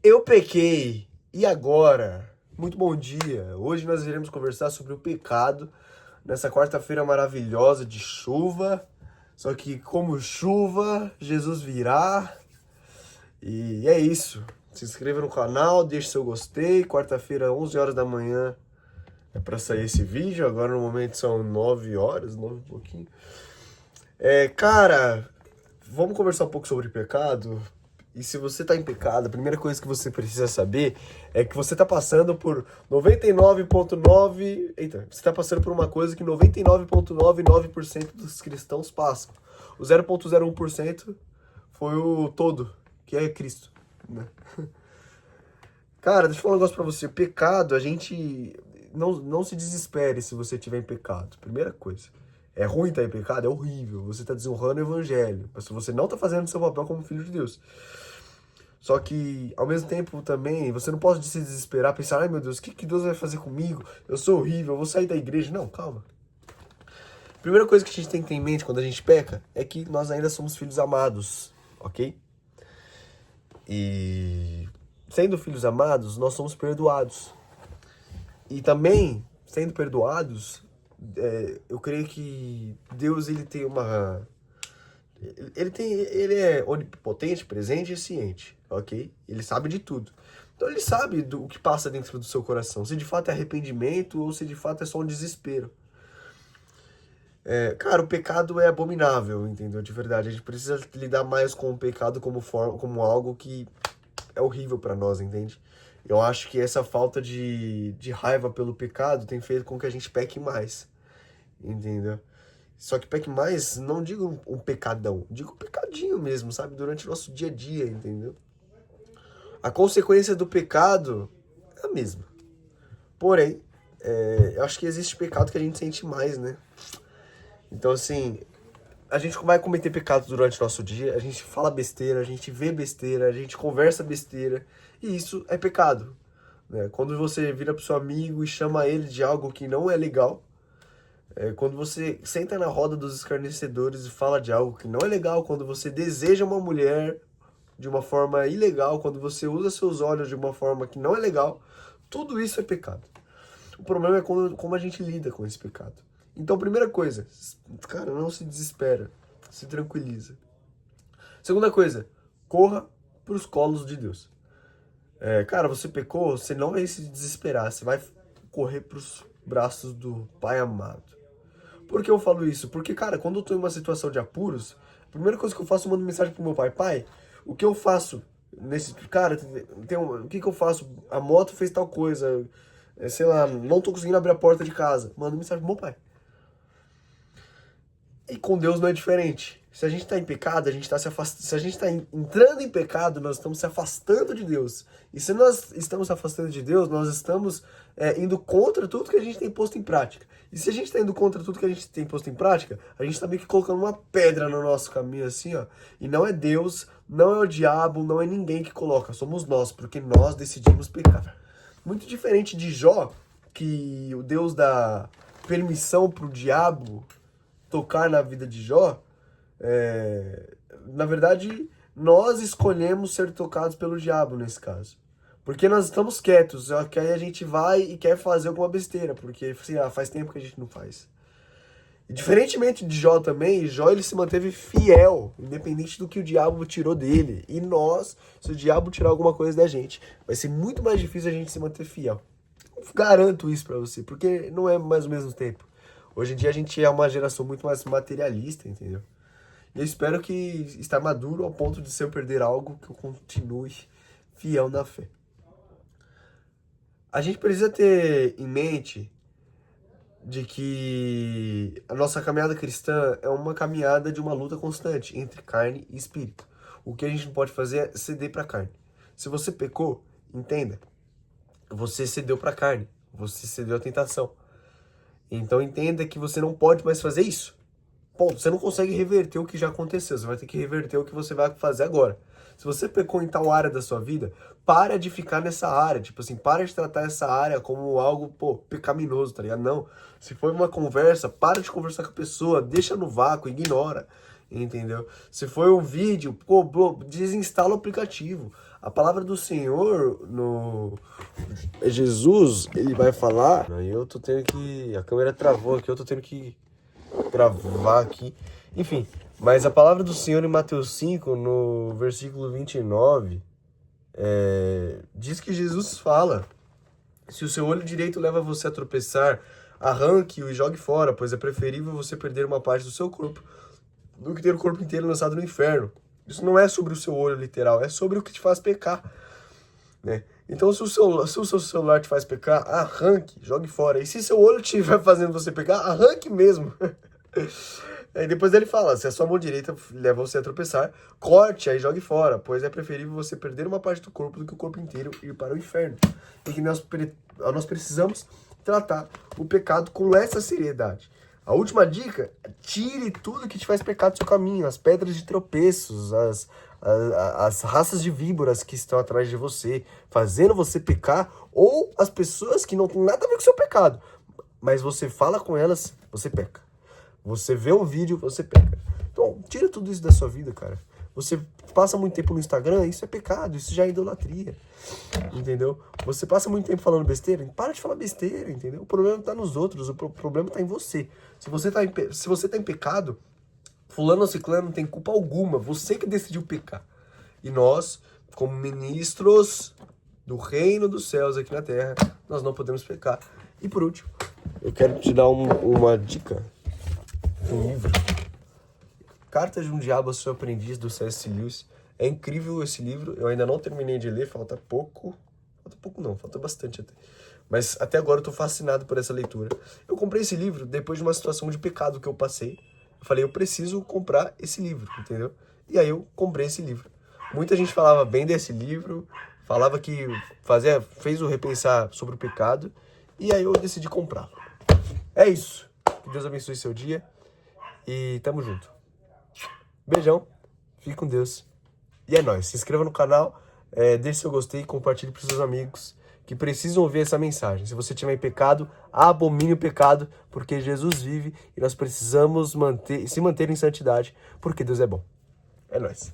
Eu pequei, e agora? Muito bom dia. Hoje nós iremos conversar sobre o pecado nessa quarta-feira maravilhosa de chuva. Só que, como chuva, Jesus virá. E é isso. Se inscreva no canal, deixe seu gostei. Quarta-feira, 11 horas da manhã, é para sair esse vídeo. Agora no momento são 9 horas, 9 e pouquinho. Cara, vamos conversar um pouco sobre pecado. E se você tá em pecado, a primeira coisa que você precisa saber é que você tá passando por 99,9... Eita, você tá passando por uma coisa que 99,99% dos cristãos passam. O 0,01% foi o todo, que é Cristo, né? Cara, deixa eu falar um negócio pra você. Pecado, a gente... Não se desespere se você tiver em pecado. Primeira coisa. É ruim estar em pecado? É horrível. Você está desonrando o evangelho. Mas você não está fazendo o seu papel como filho de Deus. Só que, ao mesmo tempo, também, você não pode se desesperar, pensar, ai meu Deus, o que Deus vai fazer comigo? Eu sou horrível, eu vou sair da igreja. Não, calma. Primeira coisa que a gente tem que ter em mente quando a gente peca é que nós ainda somos filhos amados, ok? E sendo filhos amados, nós somos perdoados. E também, sendo perdoados, eu creio que Deus, ele tem uma... Ele é onipotente, presente e ciente, ok? Ele sabe de tudo. Então ele sabe do que passa dentro do seu coração. Se de fato é arrependimento ou se de fato é só um desespero. Cara, o pecado é abominável, entendeu? De verdade. A gente precisa lidar mais com o pecado como algo que é horrível pra nós, entende? Eu acho que essa falta de raiva pelo pecado tem feito com que a gente peque mais, entendeu? Só que peque mais, não digo um pecadão, digo um pecadinho mesmo, sabe? Durante o nosso dia a dia, entendeu? A consequência do pecado é a mesma. Porém, eu acho que existe pecado que a gente sente mais, né? Então, assim, a gente vai cometer pecado durante o nosso dia, a gente fala besteira, a gente vê besteira, a gente conversa besteira, e isso é pecado, né? Quando você vira pro seu amigo e chama ele de algo que não é legal, quando você senta na roda dos escarnecedores e fala de algo que não é legal, quando você deseja uma mulher de uma forma ilegal, quando você usa seus olhos de uma forma que não é legal, tudo isso é pecado. O problema é como a gente lida com esse pecado. Então, primeira coisa, cara, não se desespera, se tranquiliza. Segunda coisa, corra pros colos de Deus. Cara, você pecou, você não vai se desesperar, você vai correr pros braços do Pai amado. Por que eu falo isso? Porque, cara, quando eu tô em uma situação de apuros, a primeira coisa que eu faço, eu mando mensagem pro meu pai. Pai, o que eu faço nesse... Cara, o que eu faço? A moto fez tal coisa, sei lá, não tô conseguindo abrir a porta de casa. Mando mensagem pro meu pai. E com Deus não é diferente. Se a gente está em pecado, a gente está se afastando. Se a gente está entrando em pecado, nós estamos se afastando de Deus. E se nós estamos se afastando de Deus, nós estamos indo contra tudo que a gente tem posto em prática. E se a gente está indo contra tudo que a gente tem posto em prática, a gente está meio que colocando uma pedra no nosso caminho, assim, ó. E não é Deus, não é o diabo, não é ninguém que coloca. Somos nós, porque nós decidimos pecar. Muito diferente de Jó, que o Deus dá permissão pro diabo tocar na vida de Jó, na verdade, nós escolhemos ser tocados pelo diabo nesse caso. Porque nós estamos quietos, só que aí a gente vai e quer fazer alguma besteira, porque assim, faz tempo que a gente não faz. E diferentemente de Jó também, Jó ele se manteve fiel, independente do que o diabo tirou dele. E nós, se o diabo tirar alguma coisa da gente, vai ser muito mais difícil a gente se manter fiel. Eu garanto isso pra você, porque não é mais o mesmo tempo. Hoje em dia a gente é uma geração muito mais materialista, entendeu? E eu espero que estar maduro ao ponto de se eu perder algo, que eu continue fiel na fé. A gente precisa ter em mente de que a nossa caminhada cristã é uma caminhada de uma luta constante entre carne e espírito. O que a gente não pode fazer é ceder para a carne. Se você pecou, entenda, você cedeu para a carne, você cedeu à tentação. Então entenda que você não pode mais fazer isso. Ponto. Você não consegue reverter o que já aconteceu. Você vai ter que reverter o que você vai fazer agora. Se você pecou em tal área da sua vida, para de ficar nessa área. Tipo assim, para de tratar essa área como algo, pecaminoso, tá ligado? Não. Se foi uma conversa, para de conversar com a pessoa. Deixa no vácuo, ignora. Entendeu? Se foi um vídeo, desinstala o aplicativo. A palavra do Senhor, Jesus, ele vai falar... E eu tô tendo que... A câmera travou aqui, eu tô tendo que gravar aqui. Enfim, mas a palavra do Senhor em Mateus 5, no versículo 29, diz que Jesus fala: se o seu olho direito leva você a tropeçar, arranque-o e jogue fora, pois é preferível você perder uma parte do seu corpo do que ter o corpo inteiro lançado no inferno. Isso não é sobre o seu olho literal, é sobre o que te faz pecar, né? Então, se o seu celular te faz pecar, arranque, jogue fora. E se seu olho estiver fazendo você pecar, arranque mesmo. Aí depois ele fala: se a sua mão direita leva você a tropeçar, corte, aí jogue fora, pois é preferível você perder uma parte do corpo do que o corpo inteiro ir para o inferno. E que nós precisamos tratar o pecado com essa seriedade. A última dica: tire tudo que te faz pecar do seu caminho, as pedras de tropeços, as raças de víboras que estão atrás de você, fazendo você pecar, ou as pessoas que não têm nada a ver com o seu pecado, mas você fala com elas, você peca. Você vê um vídeo, você peca. Então, tira tudo isso da sua vida, cara. Você passa muito tempo no Instagram, isso é pecado, isso já é idolatria, entendeu? Você passa muito tempo falando besteira, para de falar besteira, entendeu? O problema não tá nos outros, o problema tá em você. Se você tá em pecado, fulano ou ciclano não tem culpa alguma, você que decidiu pecar. E nós, como ministros do reino dos céus aqui na terra, nós não podemos pecar. E por último, eu quero te dar uma dica, um livro. Cartas de um Diabo ao Seu Aprendiz, do C.S. Lewis. É incrível esse livro, eu ainda não terminei de ler, falta bastante até. Mas até agora eu tô fascinado por essa leitura. Eu comprei esse livro depois de uma situação de pecado que eu passei. Eu falei: eu preciso comprar esse livro, entendeu? E aí eu comprei esse livro. Muita gente falava bem desse livro, falava que fez eu repensar sobre o pecado, e aí eu decidi comprar. É isso. Que Deus abençoe seu dia e tamo junto. Beijão, fique com Deus. E é nóis. Se inscreva no canal, deixe seu gostei, compartilhe para os seus amigos que precisam ouvir essa mensagem. Se você estiver em pecado, abomine o pecado, porque Jesus vive e nós precisamos se manter em santidade, porque Deus é bom. É nóis.